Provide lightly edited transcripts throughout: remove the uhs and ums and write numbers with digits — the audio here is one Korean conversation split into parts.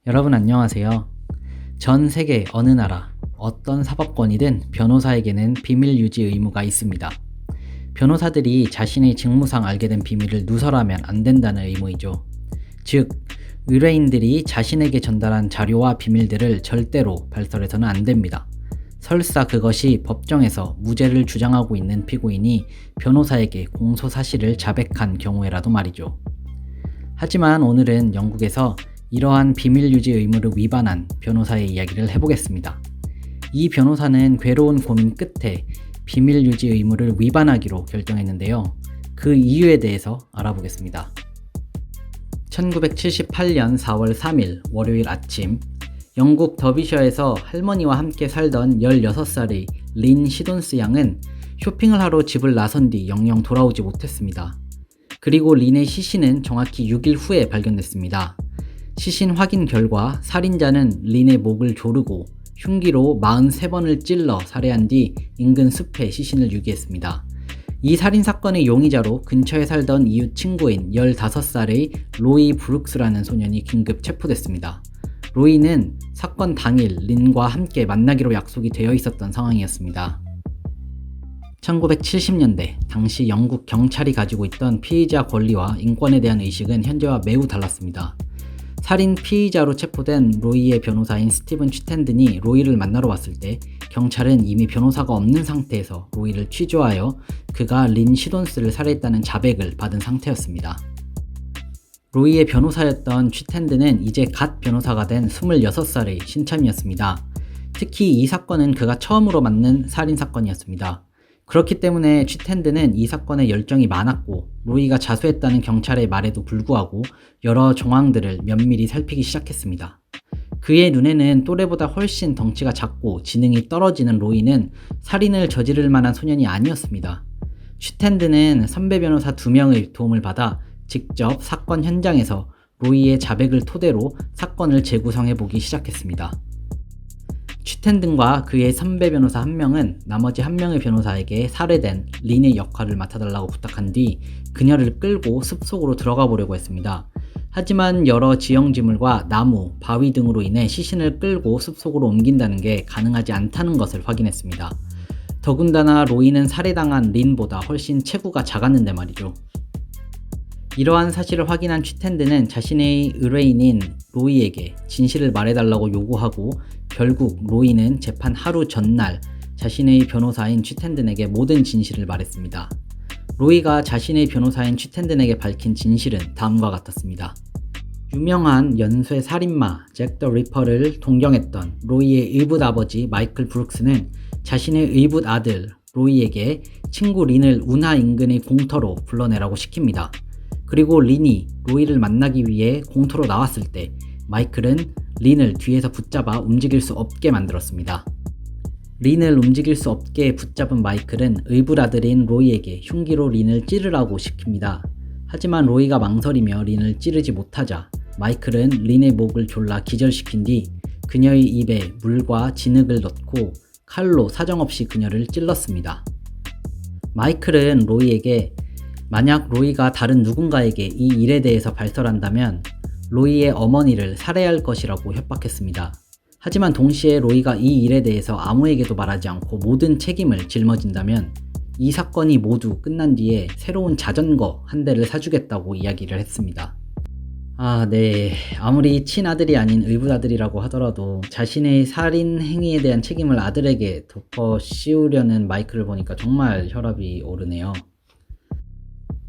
여러분 안녕하세요. 전 세계 어느 나라, 어떤 사법권이든 변호사에게는 비밀 유지 의무가 있습니다. 변호사들이 자신의 직무상 알게 된 비밀을 누설하면 안 된다는 의무이죠. 즉, 의뢰인들이 자신에게 전달한 자료와 비밀들을 절대로 발설해서는 안 됩니다. 설사 그것이 법정에서 무죄를 주장하고 있는 피고인이 변호사에게 공소 사실을 자백한 경우에라도 말이죠. 하지만 오늘은 영국에서 이러한 비밀 유지 의무를 위반한 변호사의 이야기를 해보겠습니다. 이 변호사는 괴로운 고민 끝에 비밀 유지 의무를 위반하기로 결정했는데요. 그 이유에 대해서 알아보겠습니다. 1978년 4월 3일 월요일 아침, 영국 더비셔에서 할머니와 함께 살던 16살의 린 시돈스 양은 쇼핑을 하러 집을 나선 뒤 영영 돌아오지 못했습니다. 그리고 린의 시신은 정확히 6일 후에 발견됐습니다. 시신 확인 결과 살인자는 린의 목을 조르고 흉기로 43번을 찔러 살해한 뒤 인근 숲에 시신을 유기했습니다. 이 살인사건의 용의자로 근처에 살던 이웃 친구인 15살의 로이 브룩스라는 소년이 긴급 체포됐습니다. 로이는 사건 당일 린과 함께 만나기로 약속이 되어 있었던 상황이었습니다. 1970년대 당시 영국 경찰이 가지고 있던 피의자 권리와 인권에 대한 의식은 현재와 매우 달랐습니다. 살인 피의자로 체포된 로이의 변호사인 스티븐 취텐든이 로이를 만나러 왔을 때 경찰은 이미 변호사가 없는 상태에서 로이를 취조하여 그가 린 시돈스를 살해했다는 자백을 받은 상태였습니다. 로이의 변호사였던 취텐든은 이제 갓 변호사가 된 26살의 신참이었습니다. 특히 이 사건은 그가 처음으로 맡는 살인사건이었습니다. 그렇기 때문에 취텐드는 이 사건에 열정이 많았고 로이가 자수했다는 경찰의 말에도 불구하고 여러 정황들을 면밀히 살피기 시작했습니다. 그의 눈에는 또래보다 훨씬 덩치가 작고 지능이 떨어지는 로이는 살인을 저지를 만한 소년이 아니었습니다. 취텐드는 선배 변호사 2명의 도움을 받아 직접 사건 현장에서 로이의 자백을 토대로 사건을 재구성해보기 시작했습니다. 취텐든과 그의 선배 변호사 1명은 나머지 1명의 변호사에게 살해된 린의 역할을 맡아달라고 부탁한 뒤 그녀를 끌고 숲속으로 들어가 보려고 했습니다. 하지만 여러 지형지물과 나무, 바위 등으로 인해 시신을 끌고 숲속으로 옮긴다는 게 가능하지 않다는 것을 확인했습니다. 더군다나 로이는 살해당한 린보다 훨씬 체구가 작았는데 말이죠. 이러한 사실을 확인한 취텐드는 자신의 의뢰인인 로이에게 진실을 말해달라고 요구하고 결국 로이는 재판 하루 전날 자신의 변호사인 취텐든에게 모든 진실을 말했습니다. 로이가 자신의 변호사인 취텐든에게 밝힌 진실은 다음과 같았습니다. 유명한 연쇄 살인마 잭 더 리퍼를 동경했던 로이의 의붓 아버지 마이클 브룩스는 자신의 의붓 아들 로이에게 친구 린을 운하 인근의 공터로 불러내라고 시킵니다. 그리고 린이 로이를 만나기 위해 공터로 나왔을 때 마이클은 린을 뒤에서 붙잡아 움직일 수 없게 만들었습니다. 린을 움직일 수 없게 붙잡은 마이클은 의붓 아들인 로이에게 흉기로 린을 찌르라고 시킵니다. 하지만 로이가 망설이며 린을 찌르지 못하자 마이클은 린의 목을 졸라 기절시킨 뒤 그녀의 입에 물과 진흙을 넣고 칼로 사정없이 그녀를 찔렀습니다. 마이클은 로이에게 만약 로이가 다른 누군가에게 이 일에 대해서 발설한다면 로이의 어머니를 살해할 것이라고 협박했습니다. 하지만 동시에 로이가 이 일에 대해서 아무에게도 말하지 않고 모든 책임을 짊어진다면 이 사건이 모두 끝난 뒤에 새로운 자전거 한 대를 사주겠다고 이야기를 했습니다. 네. 아무리 친아들이 아닌 의붓아들이라고 하더라도 자신의 살인 행위에 대한 책임을 아들에게 덮어 씌우려는 마이클을 보니까 정말 혈압이 오르네요.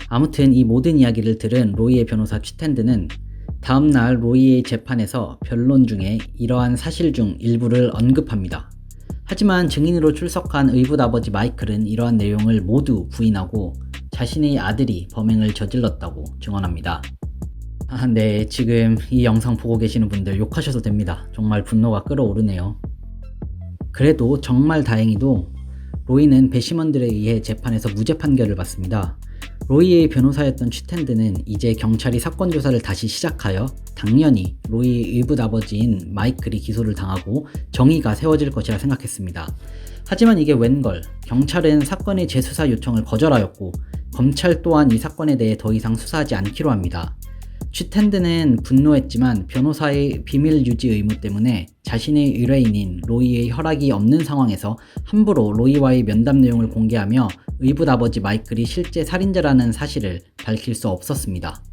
아무튼 이 모든 이야기를 들은 로이의 변호사 취텐드는 다음날 로이의 재판에서 변론 중에 이러한 사실 중 일부를 언급합니다. 하지만 증인으로 출석한 의붓 아버지 마이클은 이러한 내용을 모두 부인하고 자신의 아들이 범행을 저질렀다고 증언합니다. 네, 지금 이 영상 보고 계시는 분들 욕하셔도 됩니다. 정말 분노가 끓어오르네요. 그래도 정말 다행히도 로이는 배심원들에 의해 재판에서 무죄 판결을 받습니다. 로이의 변호사였던 취텐드는 이제 경찰이 사건 조사를 다시 시작하여 당연히 로이의 의붓 아버지인 마이클이 기소를 당하고 정의가 세워질 것이라 생각했습니다. 하지만 이게 웬걸, 경찰은 사건의 재수사 요청을 거절하였고 검찰 또한 이 사건에 대해 더 이상 수사하지 않기로 합니다. 쥐텐드는 분노했지만 변호사의 비밀 유지 의무 때문에 자신의 의뢰인인 로이의 허락이 없는 상황에서 함부로 로이와의 면담 내용을 공개하며 의붓 아버지 마이클이 실제 살인자라는 사실을 밝힐 수 없었습니다.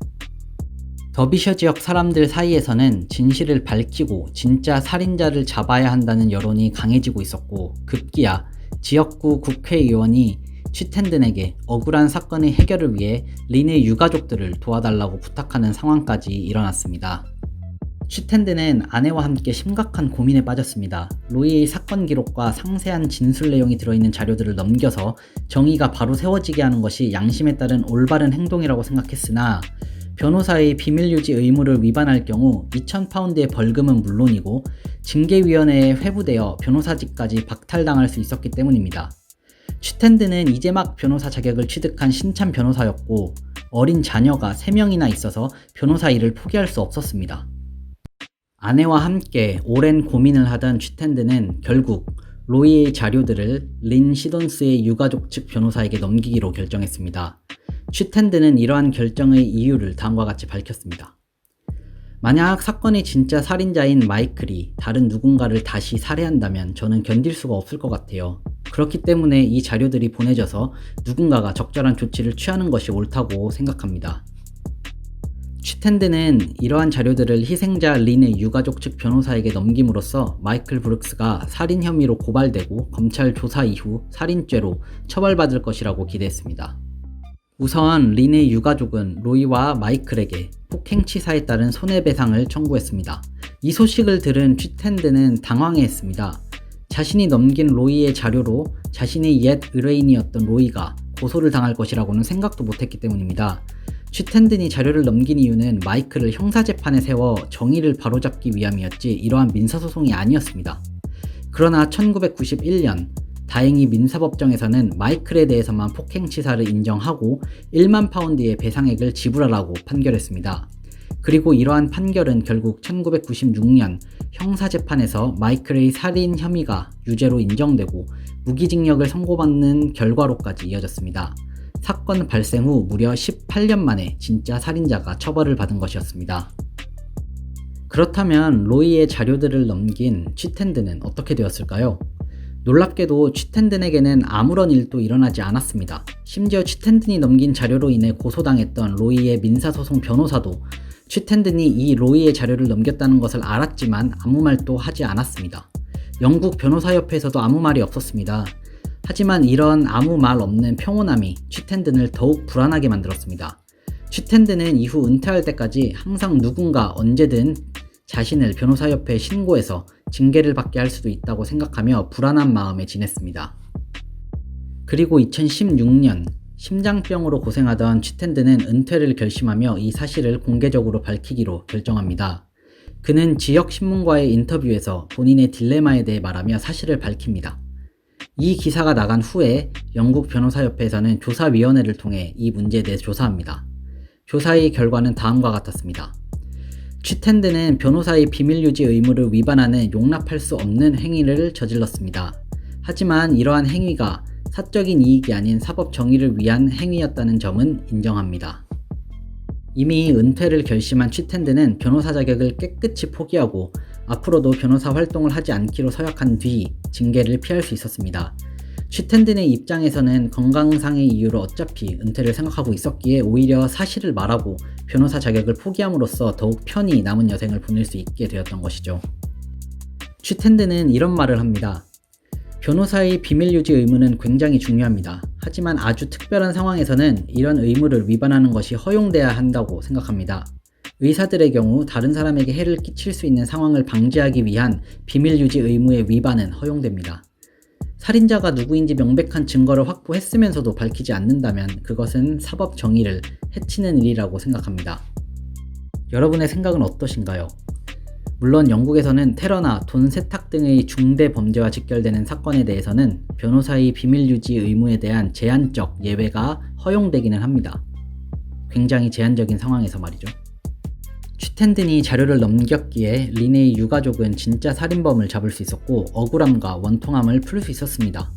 더비셔 지역 사람들 사이에서는 진실을 밝히고 진짜 살인자를 잡아야 한다는 여론이 강해지고 있었고, 급기야 지역구 국회의원이 쥐텐든에게 억울한 사건의 해결을 위해 린의 유가족들을 도와달라고 부탁하는 상황까지 일어났습니다. 쥐텐든은 아내와 함께 심각한 고민에 빠졌습니다. 로이의 사건 기록과 상세한 진술 내용이 들어있는 자료들을 넘겨서 정의가 바로 세워지게 하는 것이 양심에 따른 올바른 행동이라고 생각했으나, 변호사의 비밀유지 의무를 위반할 경우 2,000파운드의 벌금은 물론이고 징계위원회에 회부되어 변호사직까지 박탈당할 수 있었기 때문입니다. 쥐텐드는 이제 막 변호사 자격을 취득한 신참 변호사였고, 어린 자녀가 3명이나 있어서 변호사 일을 포기할 수 없었습니다. 아내와 함께 오랜 고민을 하던 쥐텐드는 결국 로이의 자료들을 린 시돈스의 유가족 측 변호사에게 넘기기로 결정했습니다. 쥐텐드는 이러한 결정의 이유를 다음과 같이 밝혔습니다. 만약 사건의 진짜 살인자인 마이클이 다른 누군가를 다시 살해한다면 저는 견딜 수가 없을 것 같아요. 그렇기 때문에 이 자료들이 보내져서 누군가가 적절한 조치를 취하는 것이 옳다고 생각합니다. 쥐텐드는 이러한 자료들을 희생자 린의 유가족 측 변호사에게 넘김으로써 마이클 브룩스가 살인 혐의로 고발되고 검찰 조사 이후 살인죄로 처벌받을 것이라고 기대했습니다. 우선 린의 유가족은 로이와 마이클에게 폭행치사에 따른 손해배상을 청구했습니다. 이 소식을 들은 쥐텐드는 당황해했습니다. 자신이 넘긴 로이의 자료로 자신의 옛 의뢰인이었던 로이가 고소를 당할 것이라고는 생각도 못했기 때문입니다. 쥐텐든이 자료를 넘긴 이유는 마이클을 형사재판에 세워 정의를 바로잡기 위함이었지 이러한 민사소송이 아니었습니다. 그러나 1991년 다행히 민사법정에서는 마이클에 대해서만 폭행치사를 인정하고 1만 파운드의 배상액을 지불하라고 판결했습니다. 그리고 이러한 판결은 결국 1996년 형사재판에서 마이클의 살인 혐의가 유죄로 인정되고 무기징역을 선고받는 결과로까지 이어졌습니다. 사건 발생 후 무려 18년 만에 진짜 살인자가 처벌을 받은 것이었습니다. 그렇다면 로이의 자료들을 넘긴 쥐텐드는 어떻게 되었을까요? 놀랍게도 쥐텐든에게는 아무런 일도 일어나지 않았습니다. 심지어 쥐텐든이 넘긴 자료로 인해 고소당했던 로이의 민사소송 변호사도 쥐텐든이 이 로이의 자료를 넘겼다는 것을 알았지만 아무 말도 하지 않았습니다. 영국 변호사협회에서도 아무 말이 없었습니다. 하지만 이런 아무 말 없는 평온함이 쥐텐든을 더욱 불안하게 만들었습니다. 쥐텐든은 이후 은퇴할 때까지 항상 누군가 언제든 자신을 변호사협회에 신고해서 징계를 받게 할 수도 있다고 생각하며 불안한 마음에 지냈습니다. 그리고 2016년 심장병으로 고생하던 쥐텐드는 은퇴를 결심하며 이 사실을 공개적으로 밝히기로 결정합니다. 그는 지역 신문과의 인터뷰에서 본인의 딜레마에 대해 말하며 사실을 밝힙니다. 이 기사가 나간 후에 영국 변호사협회에서는 조사위원회를 통해 이 문제에 대해 조사합니다. 조사의 결과는 다음과 같았습니다. 쥐텐드는 변호사의 비밀유지 의무를 위반하는 용납할 수 없는 행위를 저질렀습니다. 하지만 이러한 행위가 사적인 이익이 아닌 사법 정의를 위한 행위였다는 점은 인정합니다. 이미 은퇴를 결심한 쥐텐드는 변호사 자격을 깨끗이 포기하고 앞으로도 변호사 활동을 하지 않기로 서약한 뒤 징계를 피할 수 있었습니다. 쥐텐든의 입장에서는 건강상의 이유로 어차피 은퇴를 생각하고 있었기에 오히려 사실을 말하고 변호사 자격을 포기함으로써 더욱 편히 남은 여생을 보낼 수 있게 되었던 것이죠. 쥐텐든은 이런 말을 합니다. 변호사의 비밀유지 의무는 굉장히 중요합니다. 하지만 아주 특별한 상황에서는 이런 의무를 위반하는 것이 허용돼야 한다고 생각합니다. 의사들의 경우 다른 사람에게 해를 끼칠 수 있는 상황을 방지하기 위한 비밀유지 의무의 위반은 허용됩니다. 살인자가 누구인지 명백한 증거를 확보했으면서도 밝히지 않는다면 그것은 사법 정의를 해치는 일이라고 생각합니다. 여러분의 생각은 어떠신가요? 물론 영국에서는 테러나 돈 세탁 등의 중대 범죄와 직결되는 사건에 대해서는 변호사의 비밀유지 의무에 대한 제한적 예외가 허용되기는 합니다. 굉장히 제한적인 상황에서 말이죠. 쥐텐든이 자료를 넘겼기에 린의 유가족은 진짜 살인범을 잡을 수 있었고 억울함과 원통함을 풀 수 있었습니다.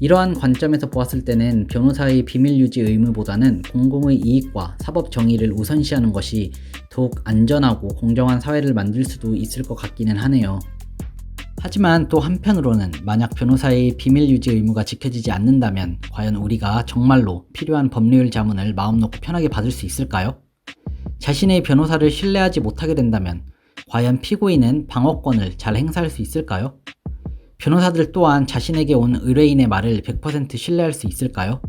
이러한 관점에서 보았을 때는 변호사의 비밀 유지 의무보다는 공공의 이익과 사법 정의를 우선시하는 것이 더욱 안전하고 공정한 사회를 만들 수도 있을 것 같기는 하네요. 하지만 또 한편으로는 만약 변호사의 비밀 유지 의무가 지켜지지 않는다면 과연 우리가 정말로 필요한 법률 자문을 마음 놓고 편하게 받을 수 있을까요? 자신의 변호사를 신뢰하지 못하게 된다면 과연 피고인은 방어권을 잘 행사할 수 있을까요? 변호사들 또한 자신에게 온 의뢰인의 말을 100% 신뢰할 수 있을까요?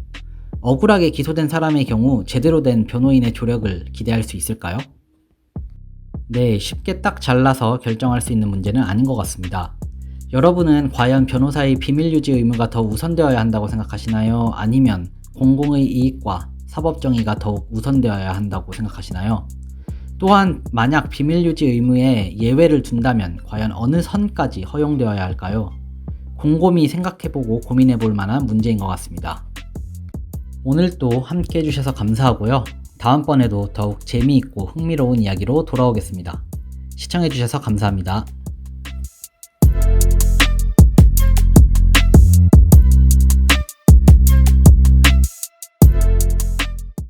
억울하게 기소된 사람의 경우 제대로 된 변호인의 조력을 기대할 수 있을까요? 네, 쉽게 딱 잘라서 결정할 수 있는 문제는 아닌 것 같습니다. 여러분은 과연 변호사의 비밀 유지 의무가 더 우선되어야 한다고 생각하시나요? 아니면 공공의 이익과 사법 정의가 더욱 우선되어야 한다고 생각하시나요? 또한 만약 비밀 유지 의무에 예외를 둔다면 과연 어느 선까지 허용되어야 할까요? 곰곰이 생각해보고 고민해볼 만한 문제인 것 같습니다. 오늘도 함께 해주셔서 감사하고요. 다음번에도 더욱 재미있고 흥미로운 이야기로 돌아오겠습니다. 시청해주셔서 감사합니다.